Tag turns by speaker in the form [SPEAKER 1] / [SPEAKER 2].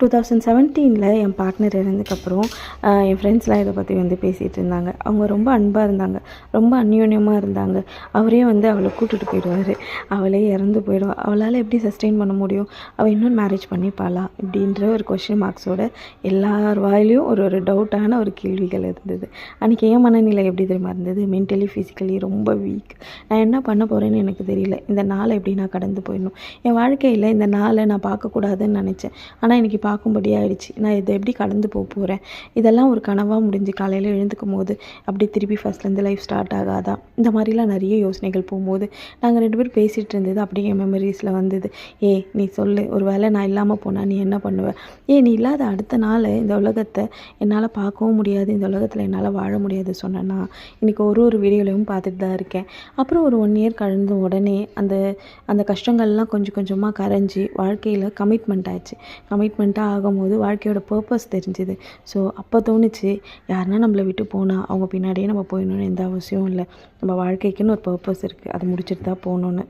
[SPEAKER 1] 2017 என் partner இறந்ததுக்கப்புறம் என் ஃப்ரெண்ட்ஸ்லாம் இதை பற்றி பேசிகிட்டு இருந்தாங்க. அவங்க ரொம்ப அன்பாக இருந்தாங்க, ரொம்ப அந்யோன்யமாக இருந்தாங்க. அவரே அவளை கூட்டிகிட்டு போயிடுவார், அவளே இறந்து போயிடுவாள், அவளால் எப்படி சஸ்டெயின் பண்ண முடியும், அவள் இன்னொரு மேரேஜ் பண்ணிப்பாளா இப்படின்ற ஒரு கொஷின் மார்க்ஸோட எல்லார் வாயிலையும் ஒரு டவுட்டான ஒரு கேள்விகள் இருந்தது. அன்றைக்கி என் மனநிலை எப்படி தெரியுமா இருந்தது? மென்டலி ஃபிசிக்கலி ரொம்ப வீக். நான் என்ன பண்ண போகிறேன்னு எனக்கு தெரியல. இந்த நாளை எப்படி நான் கடந்து போயிடணும், என் வாழ்க்கையில் இந்த நாளை நான் பார்க்கக்கூடாதுன்னு நினச்சேன். ஆனால் இன்றைக்கி பார்க்கும்படி ஆயிடுச்சு. நான் இதை எப்படி கடந்து போகிறேன்? இதெல்லாம் ஒரு கனவாக முடிஞ்சு காலையில் எழுந்துக்கும் போது அப்படி திருப்பி ஃபஸ்ட்லேருந்து லைஃப் ஸ்டார்ட் ஆகாதா? இந்த மாதிரிலாம் நிறைய யோசனைகள் போகும்போது நாங்கள் 2 பேரும் பேசிகிட்டு இருந்தது அப்படியே என் மெமரிஸில் வந்தது. நீ சொல்லு, ஒரு வேளை நான் இல்லாமல் போனால் நீ என்ன பண்ணுவ? நீ இல்லாத அடுத்த நாள் இந்த உலகத்தை என்னால் பார்க்கவும் முடியாது, இந்த உலகத்தில் என்னால் வாழ முடியாது சொன்னேன்னா இன்றைக்கி ஒரு வீடியோலையும் பார்த்துட்டு தான் இருக்கேன். அப்புறம் ஒரு 1 இயர் கழிந்த உடனே அந்த கஷ்டங்கள்லாம் கொஞ்சம் கொஞ்சமாக கரைஞ்சி வாழ்க்கையில் கமிட்மெண்ட் ஆயிடுச்சு. கமிட்மெண்ட்டாக ஆகும்போது வாழ்க்கையோட பர்பஸ் தெரிஞ்சுது. ஸோ அப்போ தோணுச்சு, யாருன்னா நம்மளை விட்டு போனால் அவங்க பின்னாடியே நம்ம போயிடணும்னு எந்த அவசியம் இல்லை. நம்ம வாழ்க்கைக்குன்னு ஒரு பர்பஸ் இருக்குது, அதை முடிச்சுட்டு தான் போகணுன்னு.